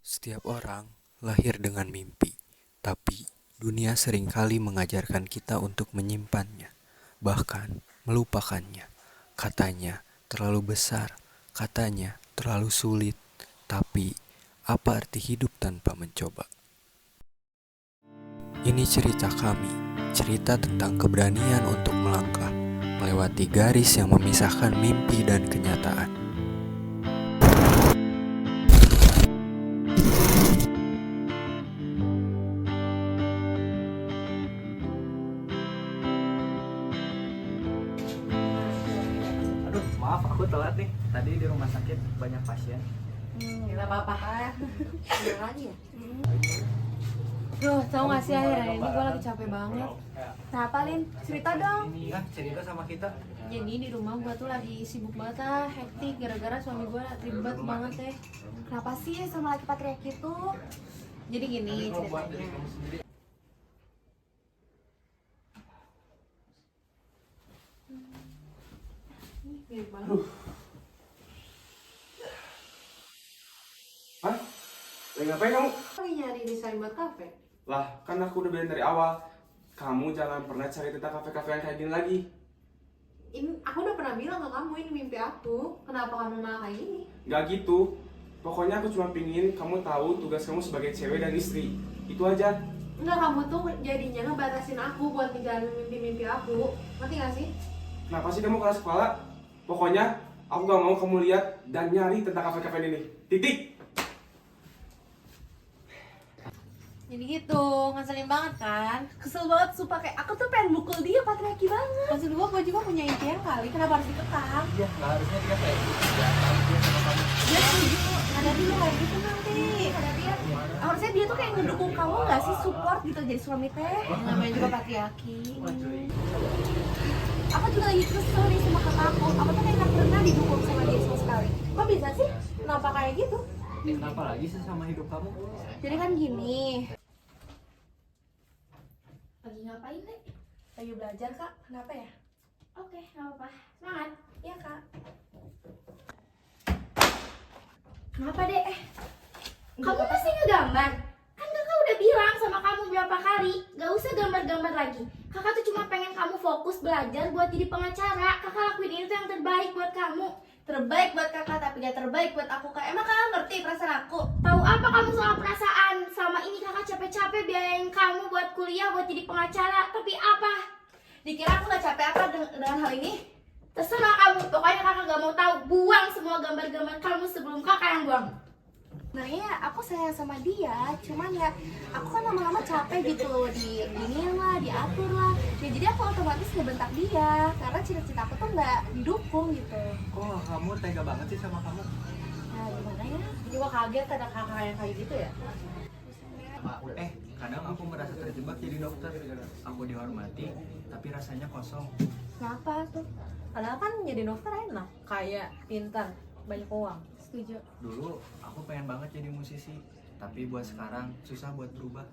Setiap orang lahir dengan mimpi, tapi dunia seringkali mengajarkan kita untuk menyimpannya, bahkan melupakannya. Katanya terlalu besar, katanya terlalu sulit, tapi apa arti hidup tanpa mencoba? Ini cerita kami, cerita tentang keberanian untuk melangkah, melewati garis yang memisahkan mimpi dan kenyataan. Aduh, maaf aku telat nih. Tadi di rumah sakit banyak pasien. Gak apa-apa. Udah lagi ya? Duh, tau gak sih akhir-akhir ini gue lagi capek banget. Kenapa Lin? Cerita dong. Ini kan cerita sama kita. Jadi di rumah gue tuh lagi sibuk banget hektik gara-gara suami gue ribet banget deh. Kenapa sih sama laki patriarki itu? Jadi gini ceritanya. Mirip banget. Hah? Lagi ngapain kamu? Lagi nyari desain buat kafe. Lah, kan aku udah bilang dari awal. Kamu jangan pernah cari tentang kafe-kafe yang kayak gini lagi. Ini aku udah pernah bilang ke kamu ini mimpi aku. Kenapa kamu malah kayak gini? Gak gitu. Pokoknya aku cuma pingin kamu tahu tugas kamu sebagai cewek dan istri. Itu aja. Enggak, kamu tuh jadinya ngebatasin aku buat ngejalanin mimpi-mimpi aku. Ngerti gak sih? Kenapa sih kamu keras kepala? Pokoknya aku gak mau kamu lihat dan nyari tentang kafe-kafe ini. Titik. Jadi gitu, ngeselin banget kan? Kesel banget sumpah, kayak aku tuh pengen mukul dia, patriarki banget. Maksud gue juga punya impian kali, kenapa harus dikekang? Iya, nggak harusnya dia kayak gitu. Jangan dia sama kamu. Dia setuju, hadapi lu kayak gitu nanti. Ada dia, harusnya dia tuh kayak ngedukung kamu nggak sih, support gitu jadi suami teh. Namanya juga patriarki. Aku juga lagi kesel nih sama kakakku. Aku tuh kayak nggak pernah didukung sama dia sama sekali. Kok bisa sih? Kenapa kayak gitu? Kenapa lagi sih sama hidup kamu? Jadi kan gini. Lagi ngapain nih? Lagi belajar kak. Kenapa ya? Oke, nggak apa-apa. Semangat. Iya kak. Kenapa deh? Kamu masih ngegambar? Kan kakak udah bilang sama kamu berapa kali, gak usah gambar-gambar lagi. Kakak tuh cuma pengen kamu fokus belajar buat jadi pengacara. Kakak lakuin ini tuh yang terbaik buat kamu. Terbaik buat kakak, tapi gak terbaik buat aku kak. Emang kakak ngerti perasaan aku? Tahu apa kamu soal perasaan? Sama ini kakak capek-capek biayain kamu buat kuliah, buat jadi pengacara. Tapi apa? Dikira aku gak capek apa dengan hal ini? Terserah kamu, pokoknya kakak gak mau tahu. Buang semua gambar-gambar kamu sebelum kakak yang buang. Nah ya, aku sayang sama dia, cuman ya aku kan lama-lama capek gitu di ini lah, diatur lah. Ya jadi aku otomatis ngebentak dia, karena cita-cita aku tuh nggak didukung gitu. Kok kamu tega banget sih sama kamu? Nah gimana ya? Jadi gue kaget ada kakak yang kayak gitu ya. Kadang aku merasa terjebak jadi dokter. Aku dihormati, tapi rasanya kosong. Kenapa tuh? Padahal kan jadi dokter enak, kayak pintar, banyak uang. Setuju. Dulu aku pengen banget jadi musisi, tapi buat sekarang susah buat berubah.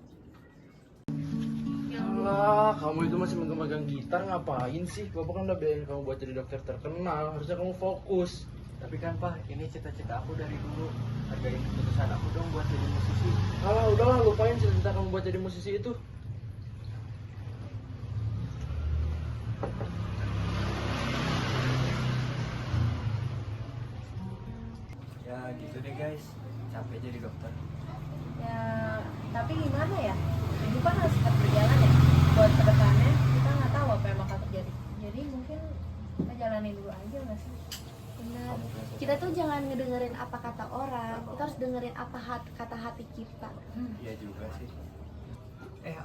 Alah, kamu itu masih megang gitar ngapain sih? Bapak kan udah bilangin kamu buat jadi dokter terkenal, harusnya kamu fokus. Tapi kan Pak, ini cita-cita aku dari dulu. Hargain keputusan aku dong buat jadi musisi. Alah, udahlah lupain cita-cita kamu buat jadi musisi itu. Ya gitu deh guys, capek jadi dokter. Ya, tapi gimana ya? Hidup kan harus tetap berjalan ya. Buat kedepannya kita nggak tahu apa yang bakal terjadi. Jadi mungkin kita jalanin dulu aja nggak sih? Benar. Kita tuh jangan ngedengerin apa kata orang, kita harus dengerin apa kata hati kita. Iya juga sih.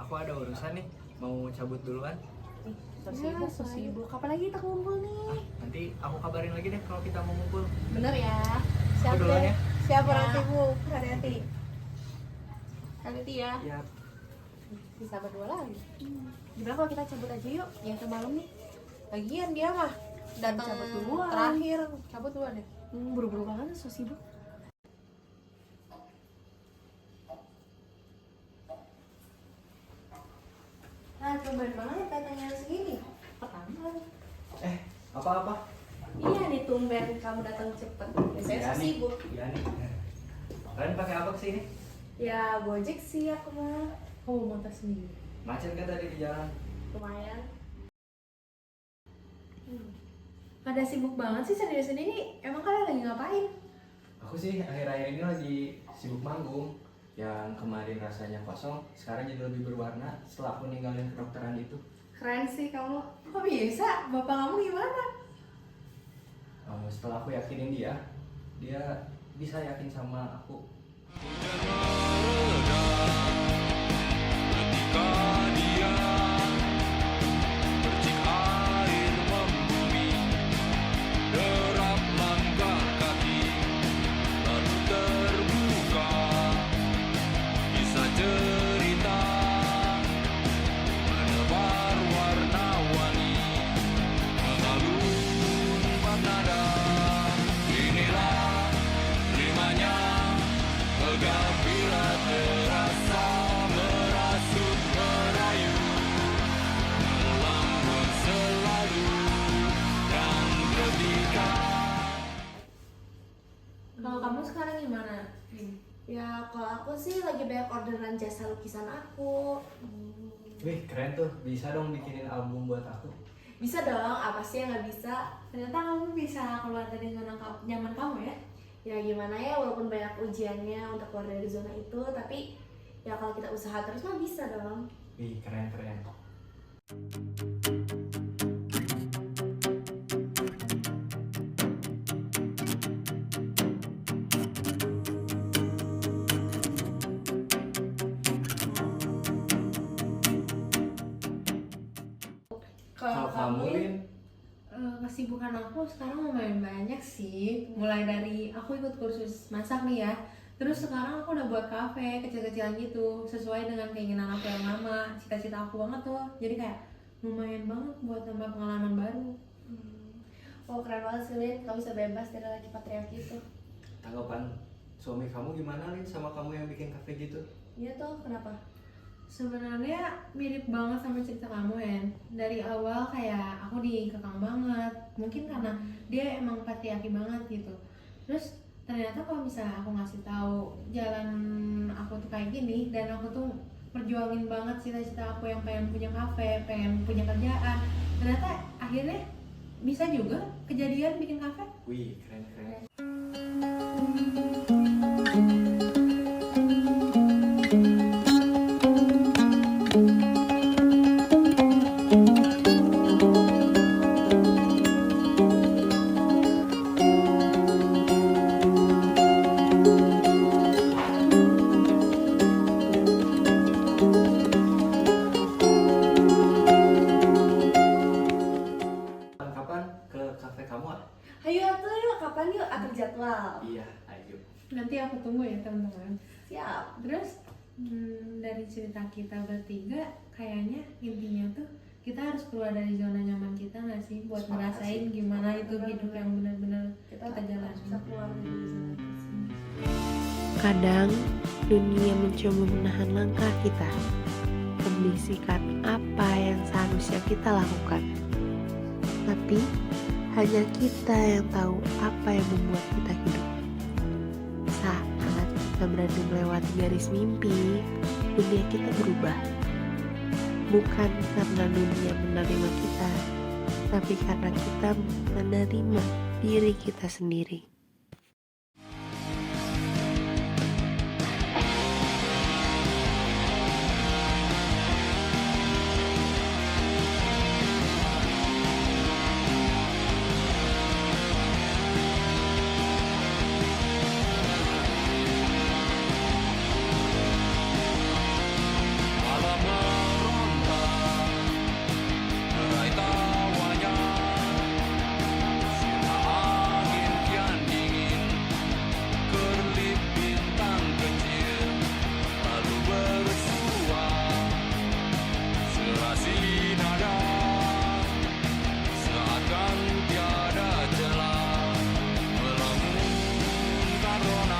Aku ada urusan nih, mau cabut duluan. So sibuk. Kapan lagi kita kumpul nih? Nanti aku kabarin lagi deh kalau kita mau ngumpul. Bener ya. Aku duluan ya. Siap Ya. orang sibuk, hati-hati. Hati-hati ya. Ya. Bisa berdua lagi. Gimana kalau kita cabut aja yuk? Yang ke malam nih. Lagian dia mah datang Cabut duluan. terakhir, cabut duluan ya. Buru-buru banget, so sibuk. Nah, tumben banget datangnya segini. Pertama. Apa-apa? Iya nih tumben kamu datang cepet. Biasanya so sibuk. Iya nih. Kalian pakai apa kesini? Ya Gojek sih aku mah. Oh motor sendiri. Macet kan tadi di jalan? Lumayan. Pada sibuk banget sih sendiri-sendiri. Emang kalian lagi ngapain? Aku sih akhir-akhir ini lagi sibuk manggung. Yang kemarin rasanya kosong, sekarang jadi lebih berwarna setelah aku ninggalin kedokteran itu. Keren sih kamu. Kok bisa? Bapak kamu gimana? Setelah aku yakinin dia bisa yakin sama aku. Kalau kamu sekarang gimana? Ya kalau aku sih lagi banyak orderan jasa lukisan aku. Wih keren tuh, bisa dong bikinin album buat aku. Bisa dong, apa sih yang nggak bisa? Ternyata kamu bisa keluar dari zona nyaman kamu ya? Ya gimana ya, walaupun banyak ujiannya untuk keluar dari zona itu, tapi ya kalau kita usaha terus mah bisa dong. Wih keren. Kalau kamu Lin, Kesibukan aku sekarang lumayan banyak sih. Mulai dari aku ikut kursus masak nih ya. Terus sekarang aku udah buat kafe kecil-kecilan gitu, sesuai dengan keinginan aku yang lama, cita-cita aku banget tuh. Jadi kayak lumayan banget buat tambah pengalaman baru. Oh keren banget sih Lin, kamu bisa bebas dari laki patriarki itu. tanggapan suami kamu gimana Lin sama kamu yang bikin kafe gitu? Iya tuh, kenapa? Sebenarnya mirip banget sama cerita kamu Hen. Dari awal kayak aku dikekang banget. Mungkin karena dia emang patriarki banget gitu. Terus ternyata kalau misalnya aku ngasih tahu jalan aku tuh kayak gini dan aku tuh perjuangin banget cita-cita aku yang pengen punya kafe, pengen punya kerjaan. Ternyata akhirnya bisa juga kejadian bikin kafe. Wih keren. Kapan ke kafe kamu? Ayo atuh yuk, kapan yuk? Atur jadwal. Iya, ayo. Nanti aku tunggu ya teman-teman. Siap. Terus dari cerita kita bertiga kayaknya intinya tuh kita harus keluar dari zona nyaman kita nggak sih buat Sepakat ngerasain sih. gimana itu hidup yang benar-benar kita Bisa jalani. keluar dari zona kita. Kadang dunia mencoba menahan langkah kita, membisikkan apa yang seharusnya kita lakukan. Tapi hanya kita yang tahu apa yang membuat kita hidup. Saat kita berani melewati garis mimpi, dunia kita berubah. Bukan karena dunia menerima kita, tapi karena kita menerima diri kita sendiri. Seakan tiada celah melamunkan rona